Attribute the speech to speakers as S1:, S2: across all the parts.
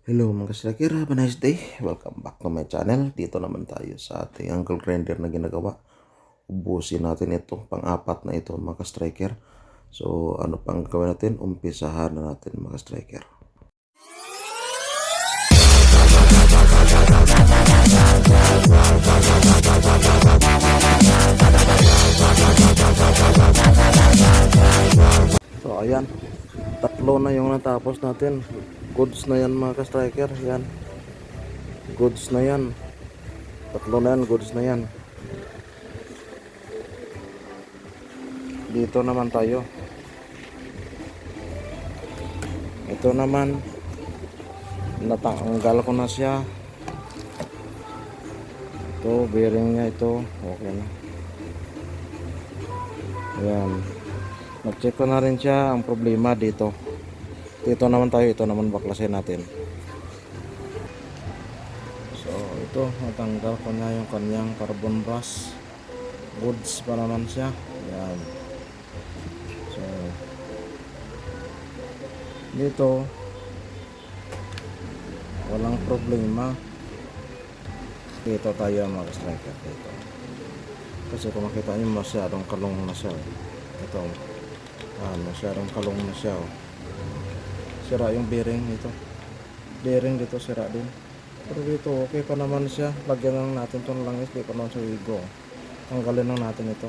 S1: Hello mga striker, have a nice day. Welcome back to my channel. Dito naman tayo sa ating angle grinder na ginagawa. Ubusin natin itong pang-apat na ito mga striker. So ano pang gawin natin? Umpisahan na natin mga striker. So ayan, tatlo na yung natapos natin. Goods na yan mga ka-striker. Yan, goods na yan. Tatlo na yan, goods na yan. Dito naman tayo. Ito naman, natanggal ko na siya. Ito, bearing niya ito. Okay na. Ayan. Nag-check ko na rin siya. Ang problema dito. Dito naman tayo. Ito naman baklasin natin. So, ito. Natanggal ko na yung kanyang carbon brush. Goods pa naman siya. Ayan. So, dito walang problema. Dito tayo mga striker dito. Kasi kung makita nyo masyadong kalong na siya. Ito. Masyadong kalong na siya. Sira yung bearing nito. Bearing dito sira din. Pero dito okay pa naman siya. Lagyan lang natin itong langis. Di pa naman sa wigo. Tanggalin lang natin ito.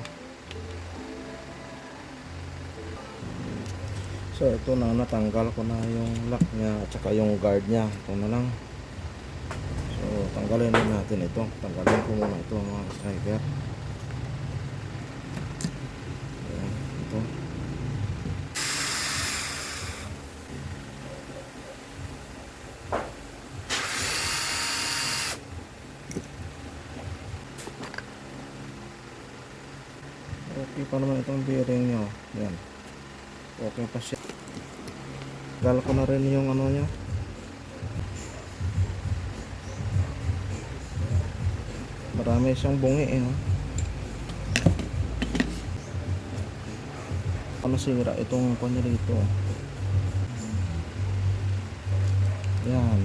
S1: So ito na, natanggal ko na yung lock niya at saka yung guard niya. Ito na lang. So tanggalin na natin ito. Tanggalin ko muna ito mga striker. Ayan, ito. Okay pa naman itong bearing niya. Ayan. Okay pa siya. Tanggal ko na rin yung ano niya. Marami siyang bungi Ano sira itong kanya dito. Yan.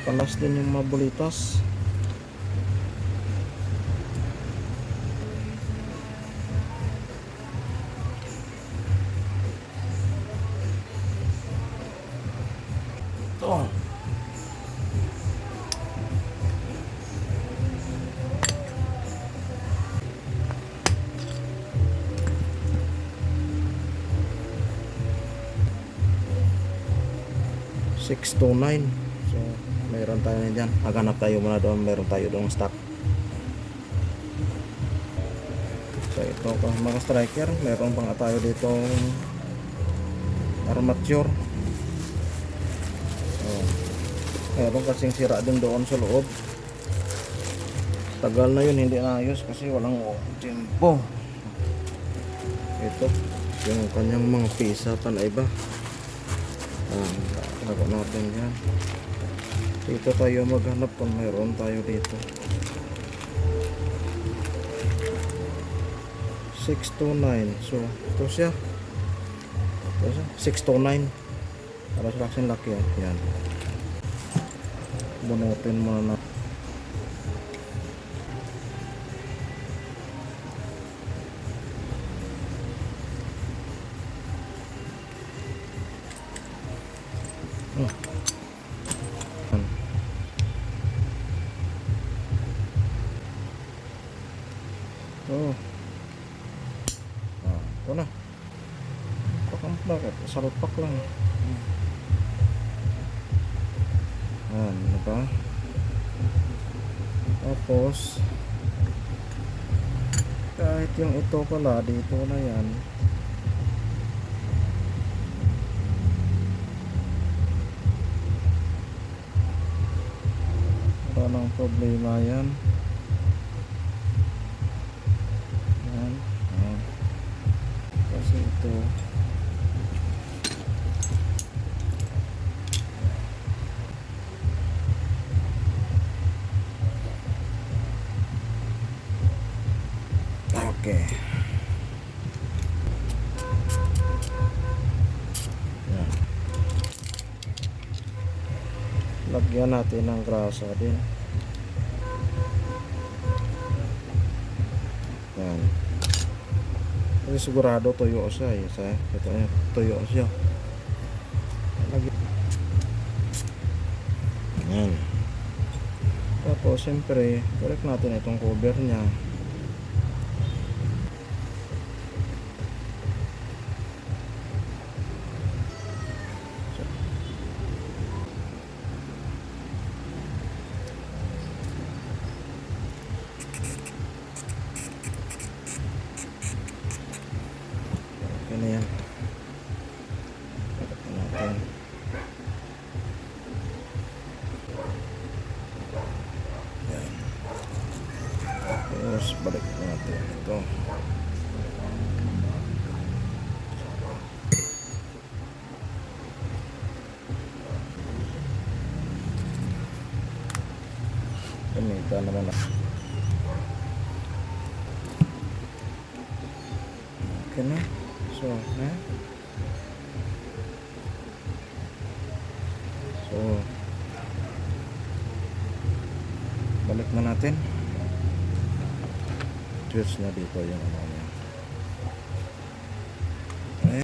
S1: Palas din yung mabulitas. Ito. $629. So mayroon tayo na dyan. Maghanap tayo muna doon. Mayroon tayo doon stock. So ito pa mga striker. Mayroon pang tayo dito armature. Mayroon kasing sira din doon sa loob. Tagal na yun, hindi naayos kasi walang tempo. Ito yung kanyang mga pisa pa na iba. Tago natin yan. Dito tayo maghanap kung mayroon tayo dito. 629. So ito siya. 629. Para sa akin laki yan. Bunutin mo na. Ito na. Bakit? Salpak lang. Ayan, diba? Tapos kahit yung ito pala dito na yan, wala nang problema yan. Ayan. Kasi ito okay. Lagyan natin ng grasa din. Yan. Kasi sigurado tuyo siya. Ito yan, tuyo siya. Lagyan. Yan. Tapos siyempre correct natin itong cover nya. Okay na yan. Correct natin. Yan. Tapos balik natin ito. Kumita naman ako. Okay na. So, balik na natin. Twist na dito yung ano niya. Okay.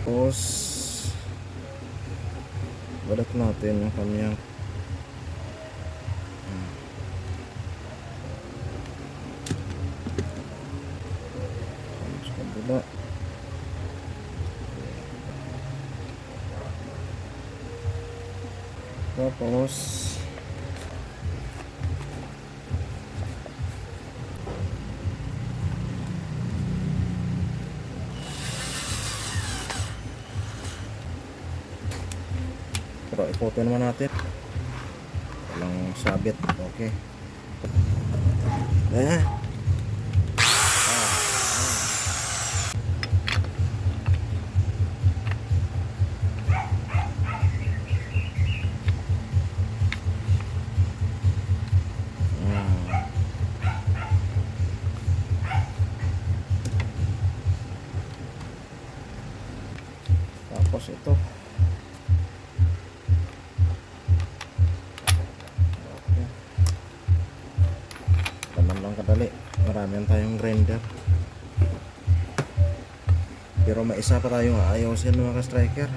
S1: Tapos balik natin yung kanyang sa kabila. Tapos pero ipotin naman natin. Walang sabit. Okay. Ayan. Tapos ito. Okay. Ganun lang kadali. Marami tayong grinder. Pero may isa pa tayong ayusin mga ka-striker.